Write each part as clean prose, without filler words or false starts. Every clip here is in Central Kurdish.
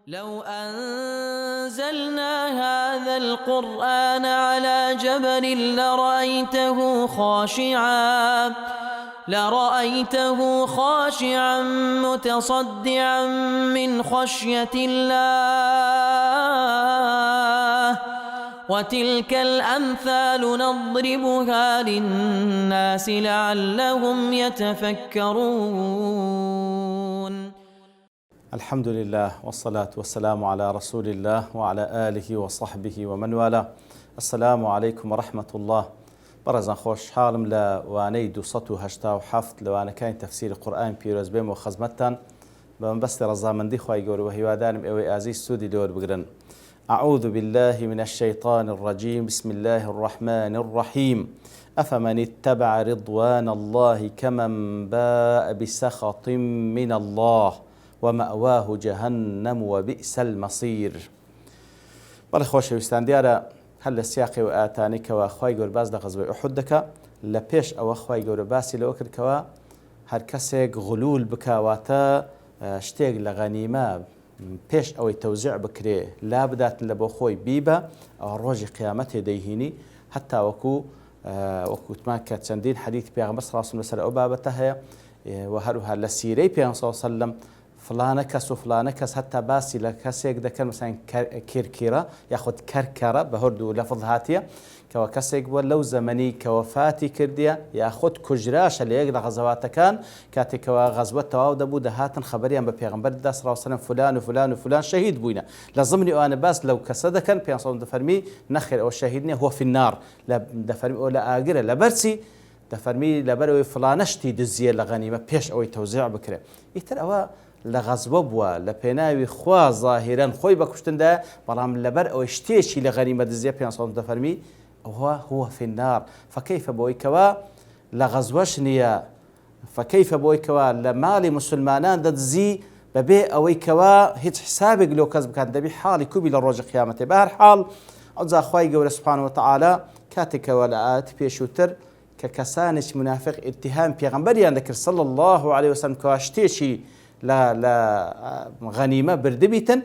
لو أنزلنا هذا القرآن على جبل لرأيته خاشعا متصدعا من خشية الله وتلك الأمثال نضربها للناس لعلهم يتفكرون. الحمد لله والصلاة والسلام على رسول الله وعلى آله وصحبه ومن والاه. السلام عليكم ورحمة الله. برزان خوش حالم لواني 287 لوانا كاين تفسير القرآن بيروز بيم وخزمتان بمبست رزامندي خواهي قول وهيوادانم اوي ازي السودي دور بقرن. أعوذ بالله من الشيطان الرجيم. بسم الله الرحمن الرحيم. أفمن اتبع رضوان الله كمن باء بسخط من الله ومأواه جهنم وبئس المصير. بەڵێ خۆشەویستان، دیارە هەر لە سیاقی و ئاتانێکەوە خوای گەورە باس لە غەزوەی ئوحود دەکا. لە پێش ئەوە خوای گەورە باسی لەوە کردکەوە هەر کەسێک غلول بکاواتە شتێک لە غەنیمە پێش ئەوەی تەوزیع بکرێ لا بداتن لە بۆ خۆی بیبە، ئەوە ڕۆژی قیامەتێ دەیهینی. هەتا وەکوتمان کە چەندین حەدیث پێغەمبەر صلی الله علیه و سلم لەسەر ئەو بابەتە هەیە و هەروها لە سیرەی پێغەمبەر صلی الله علیه و سلم فلانە کەس و فلانە کەس هەتا باسی لە کەسێک دەکەن، مثلا کیرکیرە یاخود کەرکەرە بە هەردوو لەفظ هاتیە کەوە کەسێک بووە لەو زەمەنی کە وەفاتی کردیە یاخود کوژراشە لە یەک لە غەزەواتەکان، کاتێکەوە غەزوە تەواو دەبوو دەهاتن خەبەریان بە پێغەمبەر دەدا صلی الله علیه و سلم فلان و فلان و فلان شەهید بووینە. لە زمانی ئەوانە باس لەو کەسە دەکەن، پێغەمبەر صلی الله علیه و سلم دەفەرمی نەخێر ئەوە شەهید نییە، هو فی النار، دەفەرمی ئەو لە ئاگرە. لەبەرچی دەفەرمی لەبەرەوەی فلانە شتی دزیە لە غەنیمە پێش ئەوەی تەوزیع بکرێ. ئیتر ئەوە لە غەزوە بووە لە پێناوی خوا ظاهیرەن خۆی بە کوشتندا، بەڵام لەبەر ئەوەی شتێکی لە غەنیمە دزیە پێغەمبەر صلی الله علیه و سلم دەفەرمی ئەوە هو فی النار. فكيف بۆی کەوا لە غەزوەش نییە، فكيف بۆی کەوا لە ماڵی مسلمانان دەدزی بەبێ ئەوەی کەوا هیچ حسابێک لەو کەس بکات، دەبی حاڵی کوبی لە ڕۆژی قیامەتێ. بە هەر حاڵ ئەوجا خوای گەورە سوبحانه وتعالى کاتێکەوە لە ئاەتی پێشووتر کە کەسانێکی منافق ئیتهام پێغەمبەریان دەکرد صلی الله عليه وسلم کەوا شتێکی لە غەنیمە بردبیتن،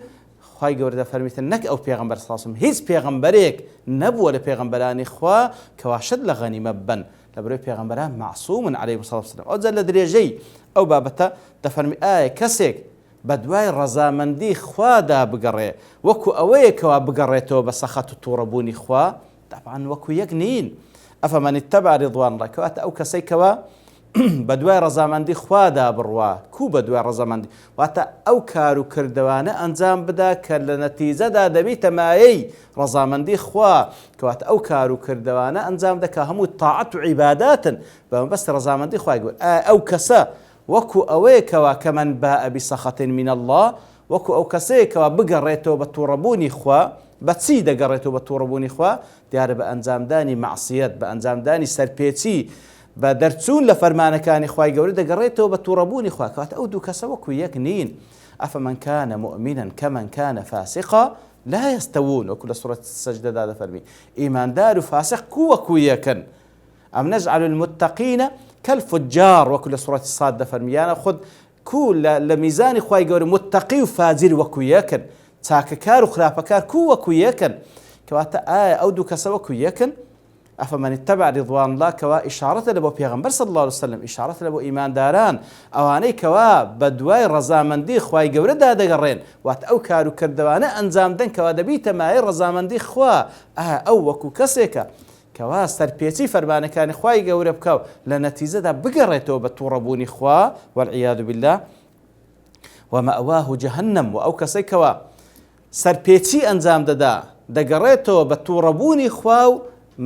خوای گەورە دەفەرمیتن نەک ئەو پێغەمبەر صلی الله علیه وسلم هیچ پێغەمبەرێک نەبووە لە پێغەمبەرانی خوا کەوا شت لە غەنیمە ببەن، لەبەرەوەی پێغەمبەران معسوومن عەلەیهیم الصلاة والسلام. ئەوجا لە درێژەی ئەو بابەتە دەفەرمی ئایا کەسێک بە دوای ڕەزامەندی خوادا بگەڕێ وەکو ئەوەیە کەوا بگەڕێتەوە بە سەخەت و تووڕەبوونی خوا؟ طبعاً وەکو یەک نین. ئەفەمەن اتبع رضوان الله، کەواتە ئەو کەسەی کەوا بە دوای ڕەزامەندی خوادا بڕوا. کو بە دوای ڕەزامەندی؟ واتە ئەو کار و کردوانە ئەنجام بدا کە لە نەتیجەدا دەبیتە مایەی ڕەزامەندی خوا، کەواتە ئەو کار و کردوانە ئەنجام دەکا هەموو تاعەت و عیباداتن بە مەبەستی ڕەزامەندی خوای گەورە. ئەو کەسە وەکو ئەوەیە کەوا کەمەن باء بسەخەت من الله، وەکو ئەو کەسەیە کەوا بگەڕێتەوە بە تووڕەبوونی خوا. بە چی دەگەڕێتەوە بە تووڕەبوونی خوا؟ دیارە بە ئەنجامدانی مەعسیەت، بە ئەنجامدانی سەرپێچی، بە دەرچوون لە فەرمانەکانی خوای گەورە دەگەڕێتەوە بە تووڕەبوونی خوا. کەواتە ئەو دوو کەسە وەکو یەک نین. ئەفەمەن کانە مؤمنا کەمەن کانە فاسقا لا یەستەوون، وەکو لە سوورەت سەجدەدا دەفەرمی ئیماندار و فاسق کو وەکو یەکن. ئەم نەجعل المتقین کالفجار، وەکو لە سوورەتی صاد دەفەرمی یانە خود کو لە میزانی خوای گەورە متقی و فاجر وەکو یەکن، چاکەکار و خراپەکار کو وەکو یەکن. کەواتە ئایا ئەو دوو کەسە وەکو یەکن؟ ئەفەمەن اتبع رضوان الله، کەوا ئیشارەتە لە بۆ پێغەمبەر صلی الله علیه وسلم، ئیشارەتە لە بۆ ئیمانداران ئەوانەی کەوا بە دوای ڕەزامەندی خوای گەورەدا دەگەڕێن، واتە ئەو کار و کردوانە ئەنجام دەن کەوا دەبیتە مایەی ڕەزامەندی خوا. ئەو وەکو کەسێکە کەوا سەرپێچی فەرمانەکانی خوای گەورە بکەو لە نەتیجەدا بگەڕێتەوە بە تووڕەبوونی خوا والعیاذ بالله. ومأواه جهنم، و ئەو کەسەی کەوا سەرپێچی ئەنجام دەدا دەگەڕێتەوە بە تووڕەبوونی خوا و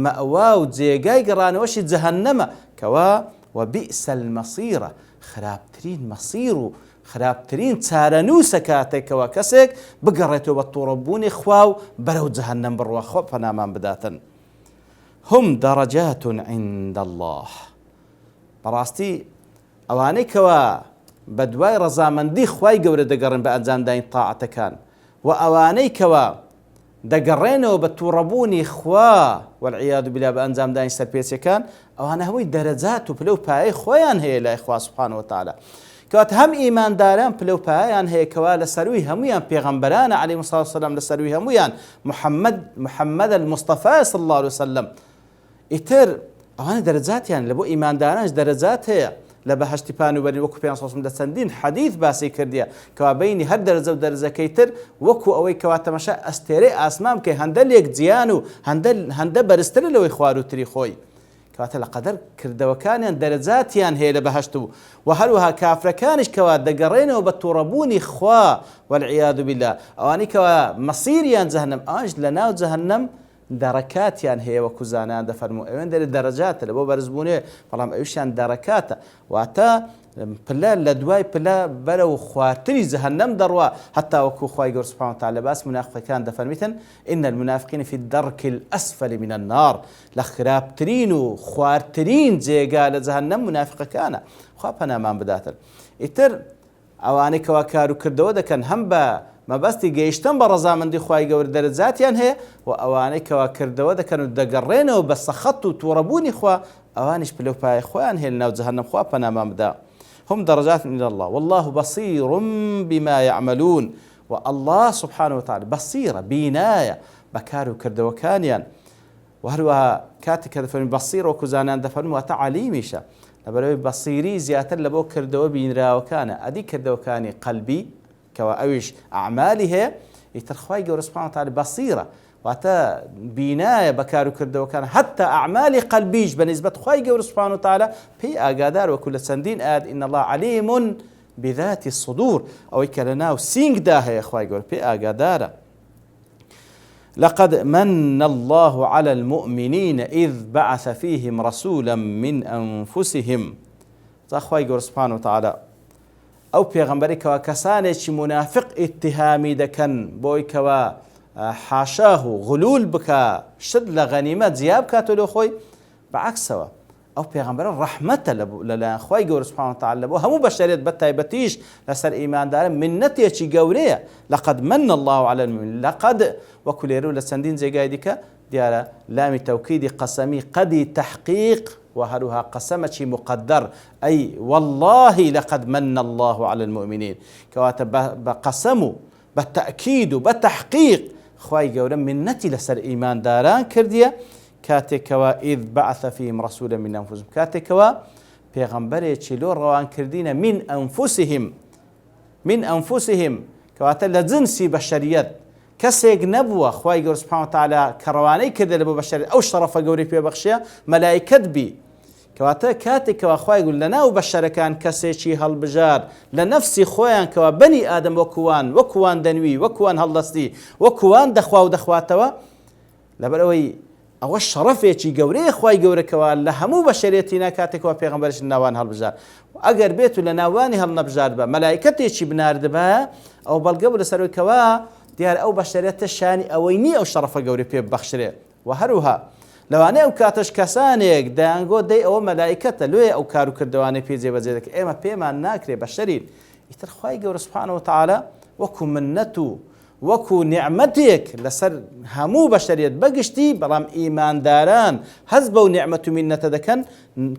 مەوا و جێگای گەڕانەوەشی جەهەنەمە، کەوا وبئس المەصیرە، خراپترین مەصیر و خراپترین چارەنووسە کاتێکەوە کەسێک بگەڕێتەوە بە تووڕەبوونی خوا و بەرەو جەهەنەم بڕوا. خۆ پەنامان بداتن. هم دەرەجات عند الله، بەڕاستی ئەوانەی کەوا بە دوای ڕەزامەندی خوای گەورە دەگەڕن بە ئەنجامدانی تاعەتەکان و ئەوانەی کەوا دەگەڕێنەوە بە تووڕەبوونی خوا والعیاذ بالله بە ئەنجامدانی سەرپێچەکان، ئەوانە هەمووی دەرەجات و پلە و پایەی خۆیان هەیە لای خوا سوبحانه وتعالى. کەواتە هەم ئیمانداران پلەپایان هەیە کەوا لە سەروی هەمویان پێغەمبەرانە عەلەیهیمو سەڵاتو وەسەلام، لە سەروی هەمویان محەممەد الموستەفا صلی الله عليه وسلم. ئیتر ئەوانە دەرەجاتیان لە بۆ ئیماندارانش دەرەجات هەیە لە بەهەشتی پانوبەری، وەکو پێیان سەڵسەڵام لە چەندین حەدیث باسی کردیە کەوا بەینی هەر دەرەجە و دەرەجەکەی تر وەکو ئەوەی کەوا تەماشا ئەستێرەی ئاسمان بکەی هەندە لێک جیان و هەندە بەرزترە لەوەی خواروتری خۆی. کەواتە لە قەدەر کردەوەکانیان دەرەجاتیان هەیە لە بەهەشت و هەروەها کافرەکانیش کەوا دەگەڕێنەوە بە تووڕەبوونی خوا والعیاذ بالله، ئەوانەی کەوا مەسیریان جەهەنەم، ئەوانش لە ناو جەهەنەم دەڕەکاتیان هەیە وەکو زانایان دەفەرموون ئەوێن دەرەجاتە لە بۆ بەرزبوونێ، بەڵام ئەویشیان دەڕەکاتە، واتە پلە لە دوای پلە بەرەو خواردتری جەهەنەم دەڕوا، هەتا وەکو خوای گەورە سوبحانه وتعالە باس منافقەکان دەفەرمیتن إن المنافقين في الدرك الأسفل من النار، لە خراپترین و خواردترین جێگا لە جەهەنەم منافقەکانە، خوا پەنامان بداتن. ئیتر ئەوانەی کەوا کار و کردەوە دەکەن هەم بە مەبەستی گەیشتن بە ڕەزامەندی خوای گەورە دەرەجاتیان هەیە، و ئەوانەی کەوا کردەوە دەکەن و دەگەڕێنەوە بە سەخەت و تووڕەبوونی خوا، ئەوانیش پلەپای خۆیان هەیە لە ناو جەهەنەم، خوا پەنامان بدا. هم درجات من الله والله بصير بما يعملون، والله سبحانه وتعالى بصيرة بيناية بكارو كردو كانيان، وهروها كاتك دفن بصير وكزانان دفن وتعليميشا لبروي بصيري زياتر لبو كردو بين راوكان ادي كردو كاني قلبي كوا اويش اعماله يترخواي جور سبحانه وتعالى بصيرة واتا بینایە بەکار و کردەوەکان حتى ئەعمالی قەلبیش بەنسبەت خوای گەورە سوبحانه وتعالى پێی ئاگادار وەکو لە چەندین ئاەت إن الله عليم بذات الصدور، ئەوەی کە لە ناو سینگدا هەیە خوای گەورە پێی ئاگادارە. لقد من الله على المؤمنين إذ بعث فيهم رسولا من أنفسهم. خوای گەورە سوبحانه وتعالى ئەو پێغەمبەرێک کەوا کەسانێکی منافق ئیتهامی دەکەن بۆی کەوا حاشاه غلول بکە شت لە غەنیمەت جیا بکاتەوە لە خۆی، بەعەکسەوە ئەو پێغەمبەرە ڕەحمەتە لەلایەن خوای گەورە سوبحانه وتعالى بۆ هەموو بەشەریەت بە تایبەتیش لەسەر ئیماندارن منەتێکی گەورەیە. لقد من الله على المؤمنين، لقد وەکو لێرە و لە چەندین جێگای دیکە دیارە لامی تەوکیدی قەسەمی قەدی تەحقیق وهروها قسمتي مقدر أي والله لقد من الله على المؤمنين، كواتا بقسموا بالتأكيد وبالتحقيق خواي قولا منتي لسر إيمان داران كردية كاتكوا إذ بعث فيهم رسولا من أنفسهم، كاتكوا بيغمبري تشيلور روان كردين من أنفسهم كواتا لجنسي بشريات كسيق نبوة خواي قول سبحانه وتعالى كرواني كذا لبو بشريات أو شرف قولي في بخشية ملائكة بي كواتا كاتك وخواي يقول لنا وبشر كان كسيشي هالبجار لنفسي خويا كوا بني آدم وكوان دنوي وكوان هاللصدي وكوان دخوا ودخواتوا لبروي أو الشرف يجي قوري خواي قوري كوا لهمو بشريتنا كاتك وبيغمبرش النوان هالبجار أجر بيتو لنواني هالنبجار با ملائكة يجي بنار دبا أو بالقبل سروي كوا ديار أو بشريت الشاني أويني أو شرف قوري في بخشري وهروها لو أنا وكاتش كسانيك دانجو دي أو ملائكة لوي أو كارو كردواني في زي بزيدك إما بيما ناكري بشرين يترخواي قور سبحانه وتعالى وكو منتو وكو نعمتك لسر همو بشريت بقشتي برام إيمان داران هزبو نعمة منة دكن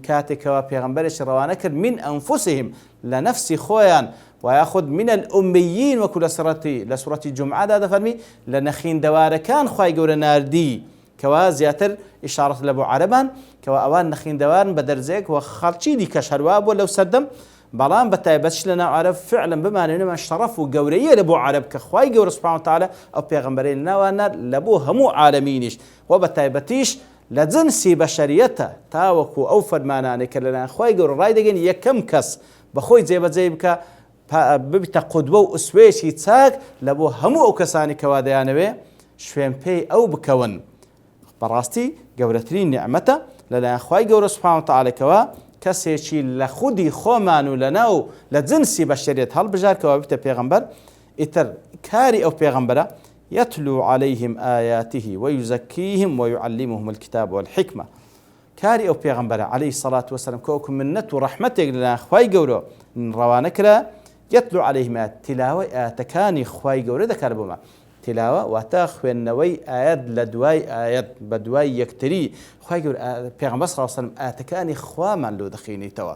كاتك وبيغمبرش روانكر من أنفسهم لنفس خويان ويأخذ من الأميين وكل لسورة الجمعة هذا فرمي لنخين دواركان خواي قور ناردي كوا زياتر إشارة لبو عربان كوا أوان نخين دوارن بدرزيك وخالشي دي كشهرواب ولو سردم بلان بتايبتش لنا عرب فعلا بما أنه شرف وقورية لبو عرب كخواي قور سبحانه وتعالى أو بيغمبرين لنا وانا لبو همو عالمينيش وبتايبتيش لجنسي بشريته تاوكو أو فرماناني كلنا خواي قور رايدقين يكم كس بخوي زي بك ببتا قدوة وأسويش يتساق لبو همو أو كساني كواديانوي شوين بي أو بكون براستي قورترين نعمته لنا أخواي قور سبحانه وتعالى كوا كسيشي لخودي خومانو لناو لجنسي بشرية هالبجار كوا بيتا بيغمبر إتر كاري أو بيغمبرة يتلو عليهم آياته ويزكيهم ويعلمهم الكتاب والحكمة كاري أو بيغمبرة عليه الصلاة والسلام كوكم منت ورحمتك لنا أخواي قورو روانكرا يتلو عليهم تلاوة آتكاني خواي قورو ذكر بما تلاوة وتاخوين نوي آيات لدواي آيات بدواي يكتري خواي قور بيغمبر صلى الله عليه وسلم آتكاني خواما لو دخيني توا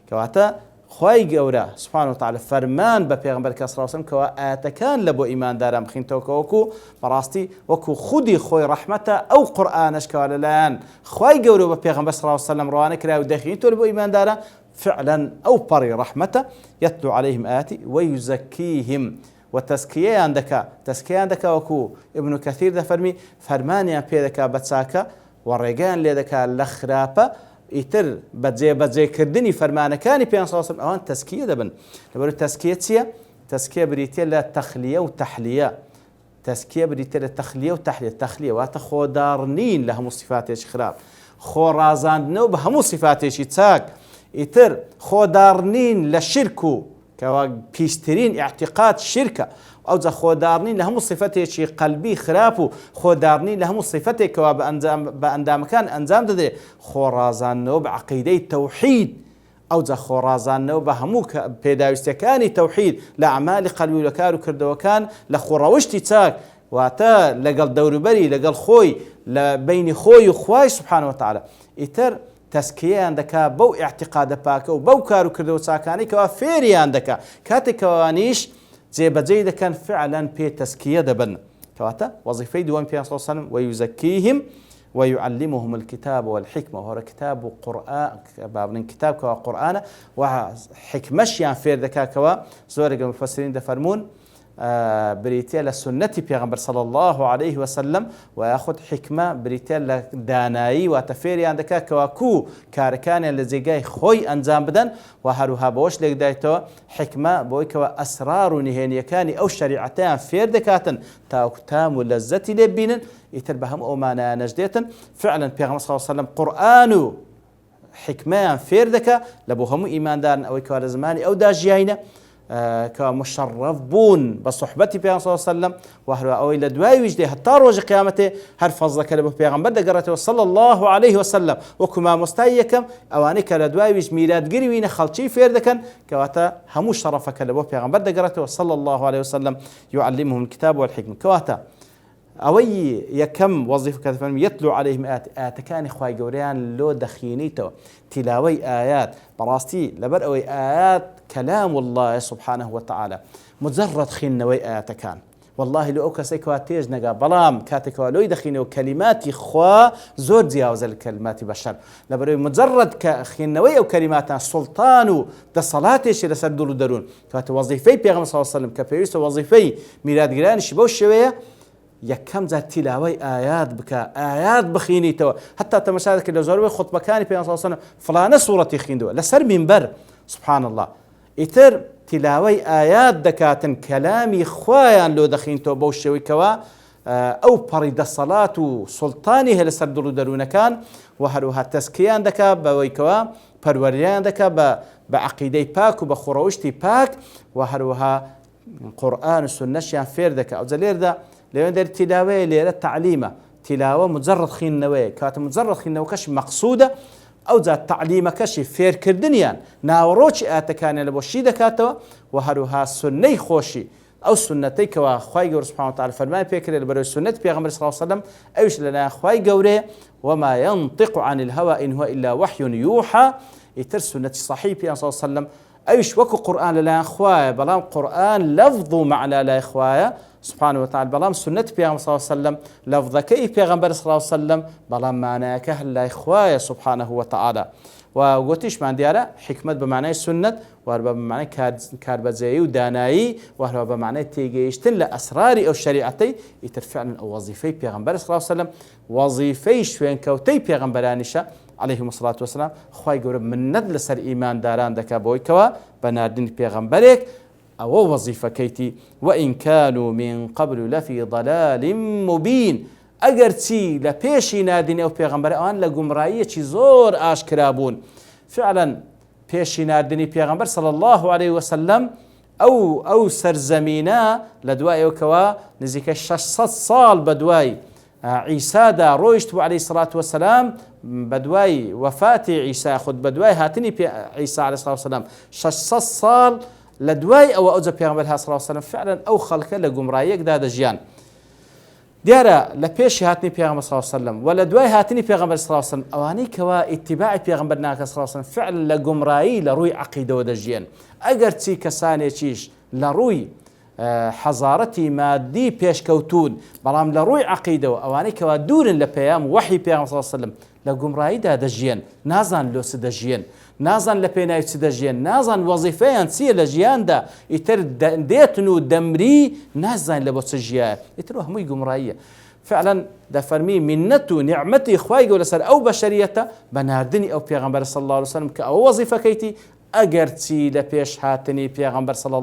كواتا خوای گەورە سبحانه وتعالى فەرمان بە پێغەمبەر کە صلی الله علیه و سلم کەوا ئاەتەکان لە بۆ ئیمانداران بخینتەوە وەکو بەڕاستی وەکو خودی خۆی ڕەحمەتە ئەو قورئانەش کەوا لەلایەن خوای گەورە بە پێغەمبەر صلی الله علیه و سلم ڕەوانە کراوە دەخینیتەوە لە بۆ ئیمانداران فعلا ئەو پەڕی ڕەحمەتە يتلو عليهم آياته ويزكيهم وتزكيان دكا وكو ابن كثير دفرمي فرمانيان بيدكا بتساكا ورقان ليدكا لخرابة يتر بجي كردني فرمانا كاني بيان صلى الله عليه وسلم اوان تزكية دبن لبرو تزكية بريتيا لا تخلية وتحلية تزكية بريتيا لا تخلية وتحلية تخلية واتخو دارنين لهم صفاتيش خراب خو رازان نو بهم صفاتيش يتساك يتر خو دارنين لشركو كوا بيسترين اعتقاد شركة أو ذا خودارني لهم صفته شيء قلبي خرابو خودارني لهم صفته كوا بأندام كان أنزام ده خورازان نو بعقيدة توحيد أو ذا خورازان نو بهموك بيداوستكاني توحيد لأعمال قلبي وكارو كردو كان لخوروشتي تاك واتا لقل دوري بري لقل خوي لبين خوي وخواي سبحانه وتعالى إتر تزكيان دكا بو اعتقاد باكا وبو كارو كردو ساكاني كوا فيريان دكا كاتي كوانيش زي بجيدة كان فعلا بي تزكية دبن كواتا وظيفي دوان بي صلى الله عليه وسلم ويزكيهم ويعلمهم الكتاب والحكمة وهو كتاب قرآن بابن كتاب كوا قرآن وحكمشيان فير دكا كوا زورق المفسرين دفرمون بريتيا لسنة بيغمبر صلى الله عليه وسلم وياخذ حكمة بريتيا لداناي وتفيري عندك كواكو كاركان الذي جاي خوي أنزام بدن وهروها بوش لك دايتو حكمة بويك وأسرار نهينية كاني أو شريعتان فير دكاتن تاوكتام ولذتي لبينن يتربهم أمانا نجديتن فعلا بيغمبر صلى الله عليه وسلم قرآنو حكمان فير دكا لبوهم إيمان دارن أو كوار زماني أو داجياينة كمشرف بون بصحبتي بيغمبر صلى الله عليه وسلم وهو أو إلى دواي وجدي حتى روج قيامته هر فضل كلمه بيغمبر دقرته صلى الله عليه وسلم وكما مستيكم أوانك لدواي وج ميلاد قريوين خلشي فيردكن كواتا همو شرف كلمه بيغمبر دقرته صلى الله عليه وسلم يعلمهم الكتاب والحكمة كواتا أوي يكم وظيفة كذا يتلو عليهم آيات كان إخوة جوريان لو دخينيته تلاوي آيات براستي لبر أوي آيات كلام الله سبحانه وتعالى مجرد خينوي آيات كان والله لو أكسي كواتيج نجا بلام كاتك ولو يدخينه كلمات إخوة زور زياوز الكلمات بشر لبر مجرد خينوي أو كلمات سلطان ده صلاة شيء لسدلو درون كات وظيفي بيغمبر صلى الله عليه وسلم كبيرس وظيفي ميلاد جيران شبوش شوية يكم ذا تلاوي آيات بكا آيات بخيني توا حتى تمشاهدك اللي زوروي خطبة كاني في صلى الله عليه وسلم فلانة سورة يخين دوا لسر منبر سبحان الله إتر تلاوي آيات دكاتن كلامي خوايان لو دخين تو بوشوي كوا أو بريد الصلاة سلطاني هل سردلو درون كان وهروها تزكيان دكا بوي كوا بروريان دكا بعقيدي باك وبخروشتي باك وهروها قرآن السنة شان فير دكا أو زلير دا لأن دير تلاوة ليرة تعليمة تلاوة مجرد خينوية كانت مجرد خينوية كش مقصودة أو ذات تعليمة كش فير كردنيان ناوروش آتكان لبوشي دكاتوا وهروها سنة خوشي أو سنتي كوا خواي جور سبحانه وتعالى فرمان بيكر البرو سنة بيغمبر صلى الله عليه وسلم أيش لنا خواي جوره وما ينطق عن الهوى إن هو إلا وحي يوحى يتر سنة صحيح صلى الله عليه وسلم أيش وكو قرآن لا إخوايا بلام قرآن لفظ معنى لا إخوايا سبحانه وتعالى بلام سنة بيغمبر صلى الله عليه وسلم لفظ كيف بيغمبر صلى الله عليه وسلم بلام معنى كهل لا إخوايا سبحانه وتعالى وقلتش من ديارة حكمة بمعنى السنة وهربا بمعنى كاربزي وداناي وهربا بمعنى تيجيشتن لأسراري أو شريعتي يترفعن أو وظيفي بيغمبر صلى الله عليه وسلم وظيفي شوين كوتي بيغمبرانشا عليهم الصلاة والسلام خواهي قرب من ندل سر إيمان داران دكا بويكوا بناردين بيغمبريك أو وظيفة كيتي وإن كانوا من قبل لفي ضلال مبين أجرتي لبيشي نادين أو بيغمبر آن لجمرائية زور آشكرابون فعلا بيشي نادين بيغمبر صلى الله عليه وسلم أو سرزمينا لدواء وكوا نزيك 600 صال بدواي عيسى دا رويشتو عليه الصلاة والسلام بدواي وفاة عيسى خد بدواي هاتني عيسى عليه الصلاة والسلام 600 صال لدواي أو أوزا بيغمبر صلى الله عليه وسلم فعلا أو خلق لجمرائيك دا دجيان دیارە لە پێشی هاتنی پێغەمبەر صلی الله علیه وسلم و لە دوای هاتنی پێغەمبەر صلی الله علیه وسلم ئەوانەی کەوا ئیتیباعی پێغەمبەر ناکەن صلی الله علیه وسلم فعلا لە گومڕایی لە ڕووی عەقیدەوە دەژیان ئەگەر چی کەسانێکیش لە ڕووی حەزارەتی مادی پێشکەوتون بەڵام لە ڕووی عەقیدەوە ئەوانەی کەوا دوورن لە پەیام وحی پێغەمبەر صلی الله علیه وسلم لە گومڕاییدا دەژیان نازان لۆ چ دەژیان نازان لە پێناوی چ دەژیان نازان وەزیفەیان چییە لە ژیاندا ئیتر دێتن و دەمری نازان لە بۆ چ ژیایە ئیتر هەمووی گومڕاییە فعلا دەفەرمی منەت و نیعمەتی خوای گەورە لەسەر ئەو بەشەریەتە بە ناردنی ئەو پێغەمبەر صلی الله علیه وسلم کە ئەوە وەزیفەکەیتی ئەگەر چی لە پێش هاتنی پێغەمبەر صلی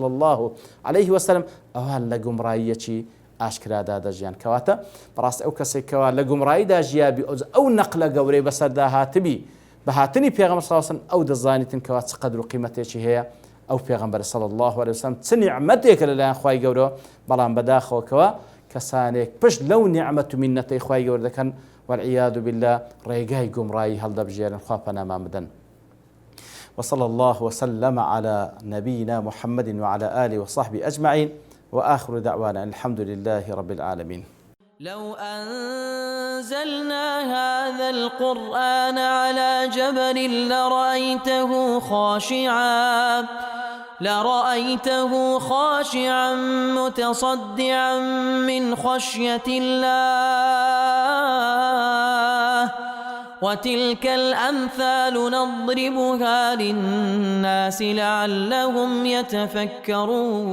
الله عليه وسلم ئەوان لە گومڕاییەکی ئاشکرادا دەژیان کەواتە بەڕاست ئەو کەسێکەوە لە گومڕاییدا ژیابی ئەو نەقلە گەورەی بەسەردا هاتبی بە هاتنی پێغەمبەر صلی الله عليه وسلم ئەو دەزانیتن کەوا چ قەدر و قیمەتێکی هەیە ئەو پێغەمبەر صلی الله عليه وسلم چ نیعمەتێکە لەلایەن خوای گەورە بەڵام بەداخەوەکەوە کەسانێک پشت لەو نیعمەت و منەتەی خوای گەورە دەکەن والعیاذ بالله ڕێگای گومڕایی هەڵدەبژێرن خوا پەنامان بدەن. وصلى الله وسلم على نبينا محمد وعلى آله وصحبه أجمعين وآخر دعوانا الحمد لله رب العالمين. لو أنزلنا هذا القرآن على جبل لرأيته خاشعا متصدعا من خشية الله وتلك الأمثال نضربها للناس لعلهم يتفكرون.